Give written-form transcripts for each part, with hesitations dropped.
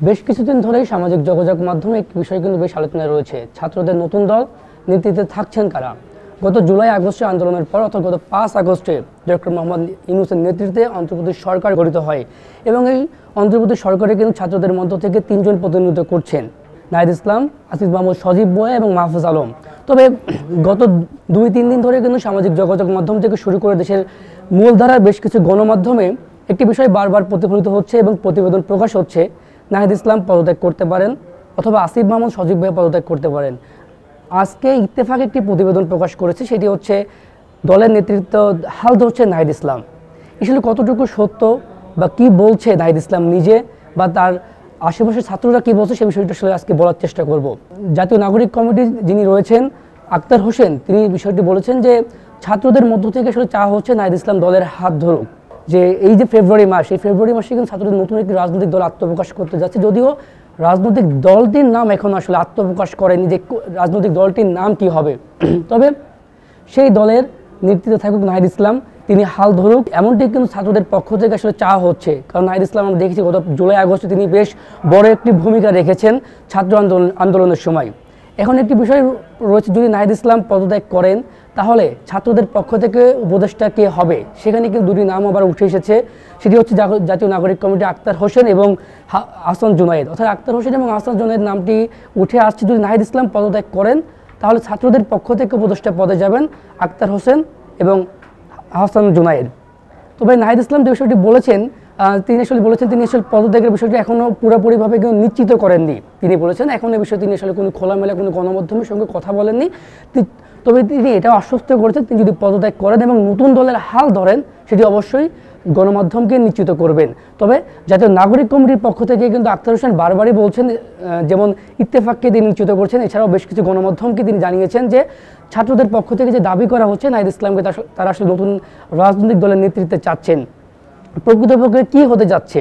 বেশ কিছুদিন ধরেই সামাজিক যোগাযোগ মাধ্যমে একটি বিষয় কিন্তু বেশ আলোচনায় রয়েছে। ছাত্রদের নতুন দল নেতৃত্বে থাকছেন কারা? গত জুলাই আগস্টে আন্দোলনের পর অর্থাৎ গত 5 আগস্টে ডক্টর মোহাম্মদ ইউনূসের নেতৃত্বে অন্তর্বর্তী সরকার গঠিত হয় এবং এই অন্তর্বর্তী সরকারে কিন্তু ছাত্রদের মধ্য থেকে 3 জন প্রতিনিধিত্ব করছেন, নাহিদ ইসলাম, আসিফ মাহমুদ সজীব ভুঁইয়া এবং মাহফুজ আলম। তবে গত 2-3 দিন ধরে কিন্তু সামাজিক যোগাযোগ মাধ্যম থেকে শুরু করে দেশের মূলধারার বেশ কিছু গণমাধ্যমে একটি বিষয় বারবার প্রতিফলিত হচ্ছে এবং প্রতিবেদন প্রকাশ হচ্ছে, নাহিদ ইসলাম পদত্যাগ করতে পারেন অথবা আসিফ মাহমুদ সজীব ভুঁইয়া পদত্যাগ করতে পারেন। আজকে ইত্তেফাক একটি প্রতিবেদন প্রকাশ করেছে, সেটি হচ্ছে দলের নেতৃত্ব হাল ধরছে নাহিদ ইসলাম। আসলে কতটুকু সত্য বা কি বলছে নাহিদ ইসলাম নিজে বা তার আশেপাশের ছাত্ররা কি বলছে সে বিষয়টা আসলে আজকে বলার চেষ্টা করব। জাতীয় নাগরিক কমিটি যিনি রয়েছেন আক্তার হোসেন, তিনি বিষয়টি বলেছেন যে ছাত্রদের মধ্য থেকে আসলে চাওয়া হচ্ছে নাহিদ ইসলাম দলের হাত ধরুক। যে এই যে ফেব্রুয়ারি মাস, এই ফেব্রুয়ারি মাসে কিন্তু ছাত্রদের নতুন একটি রাজনৈতিক দল আত্মপ্রকাশ করতে যাচ্ছে, যদিও রাজনৈতিক দলটির নাম এখন আসলে আত্মপ্রকাশ করেনি যে রাজনৈতিক দলটির নাম কি হবে। তবে সেই দলের নেতৃত্বে থাকুক নাহিদ ইসলাম, তিনি হাল ধরুক, এমনটি কিন্তু ছাত্রদের পক্ষ থেকে আসলে চাওয়া হচ্ছে। কারণ নাহিদ ইসলাম আমরা দেখেছি গত জুলাই আগস্টে তিনি বেশ বড় একটি ভূমিকা রেখেছেন ছাত্র আন্দোলনের সময়। এখন একটি বিষয় রয়েছে, যদি নাহিদ ইসলাম পদত্যাগ করেন তাহলে ছাত্রদের পক্ষ থেকে উপদেষ্টা কে হবে, সেখানে কিন্তু দুটি নাম আবার উঠে এসেছে। সেটি হচ্ছে জাতীয় নাগরিক কমিটি আক্তার হোসেন এবং হাসান জুনায়েদ। অর্থাৎ আক্তার হোসেন এবং হাসান জুনায়েদ নামটি উঠে আসছে। যদি নাহিদ ইসলাম পদত্যাগ করেন তাহলে ছাত্রদের পক্ষ থেকে উপদেষ্টা পদে যাবেন আক্তার হোসেন এবং হাসান জুনায়েদ। তবে নাহিদ ইসলাম যে বিষয়টি বলেছেন, তিনি আসলে পদত্যাগের বিষয়টি এখনও পুরোপুরিভাবে কেউ নিশ্চিত করেননি। তিনি বলেছেন এখন এই বিষয়ে তিনি আসলে কোনো খোলামেলা কোনো গণমাধ্যমের সঙ্গে কথা বলেননি। তবে তিনি এটাও আশ্বস্ত করেছেন তিনি যদি পদত্যাগ করেন এবং নতুন দলের হাল ধরেন সেটি অবশ্যই গণমাধ্যমকে নিশ্চিত করবেন। তবে জাতীয় নাগরিক কমিটির পক্ষ থেকে কিন্তু আক্তার হোসেন বারবারই বলছেন, যেমন ইত্তেফাককে তিনি নিশ্চিত করছেন, এছাড়াও বেশ কিছু গণমাধ্যমকে তিনি জানিয়েছেন যে ছাত্রদের পক্ষ থেকে যে দাবি করা হচ্ছে নাহিদ ইসলামকে তারা আসলে নতুন রাজনৈতিক দলের নেতৃত্বে চাচ্ছেন। প্রকৃতপক্ষে কী হতে যাচ্ছে,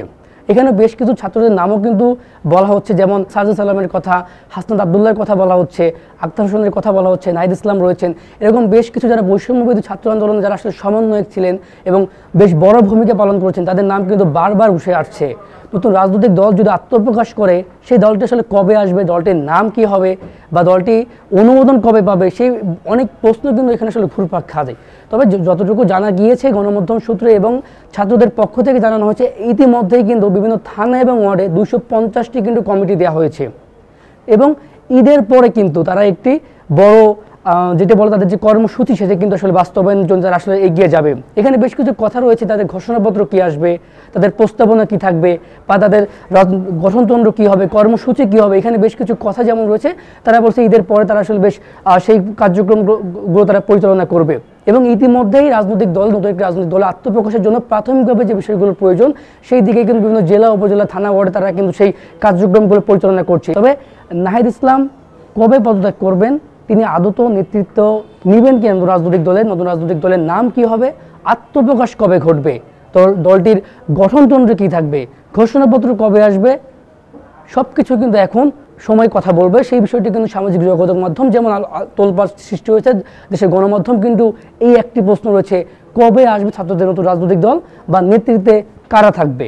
এখানে বেশ কিছু ছাত্রদের নামও কিন্তু বলা হচ্ছে, যেমন সাজেদ সালামের কথা, হাসনাত আবদুল্লাহর কথা বলা হচ্ছে, আক্তার হোসেনের কথা বলা হচ্ছে, নাহিদ ইসলাম রয়েছেন। এরকম বেশ কিছু যারা বৈষম্যবিরোধী ছাত্র আন্দোলনে যারা আসলে সমন্বয়ক ছিলেন এবং বেশ বড় ভূমিকা পালন করেছেন, তাদের নাম কিন্তু বারবার উঠে আসছে। নতুন রাজনৈতিক দল যদি আত্মপ্রকাশ করে সেই দলটি আসলে কবে আসবে, দলটির নাম কি হবে বা দলটি অনুমোদন কবে পাবে, সেই অনেক প্রশ্ন কিন্তু এখানে আসলে ঘুরপাক খায়। তবে যতটুকু জানা গিয়েছে গণমাধ্যম সূত্রে এবং ছাত্রদের পক্ষ থেকে জানানো হয়েছে, ইতিমধ্যেই কিন্তু বিভিন্ন থানা এবং ওয়ার্ডে 250টি কিন্তু কমিটি দেওয়া হয়েছে এবং ঈদের পরে কিন্তু তারা একটি বড় যেটা বলে তাদের যে কর্মসূচি সেটা কিন্তু আসলে বাস্তবায়নের জন্য তারা আসলে এগিয়ে যাবে। এখানে বেশ কিছু কথা রয়েছে, তাদের ঘোষণাপত্র কি আসবে, তাদের প্রস্তাবনা কি থাকবে বা তাদের গঠনতন্ত্র কি হবে, কর্মসূচি কি হবে, এখানে বেশ কিছু কথা যেমন রয়েছে। তারা বলছে ঈদের পরে তারা আসলে বেশ সেই কার্যক্রমগুলো তারা পরিচালনা করবে এবং ইতিমধ্যেই রাজনৈতিক দল নতুন একটি রাজনৈতিক দলে আত্মপ্রকাশের জন্য প্রাথমিকভাবে যে বিষয়গুলোর প্রয়োজন সেই দিকে কিন্তু বিভিন্ন জেলা উপজেলা থানা ওয়ার্ডে তারা কিন্তু সেই কার্যক্রমগুলো পরিচালনা করছে। তবে নাহিদ ইসলাম কবে পদত্যাগ করবেন, তিনি আদত নেতৃত্ব নেবেন কেন রাজনৈতিক দলের, নতুন রাজনৈতিক দলের নাম কি হবে, আত্মপ্রকাশ কবে ঘটবে, তো দলটির গঠনতন্ত্র কি থাকবে, ঘোষণাপত্র কবে আসবে, সব কিছু কিন্তু এখন সময় কথা বলবে। সেই বিষয়টি কিন্তু সামাজিক যোগাযোগ মাধ্যম যেমন তোলপাড় সৃষ্টি হয়েছে, দেশের গণমাধ্যম কিন্তু এই একটি প্রশ্ন রয়েছে, কবে আসবে ছাত্রদের নতুন রাজনৈতিক দল বা নেতৃত্বে কারা থাকবে।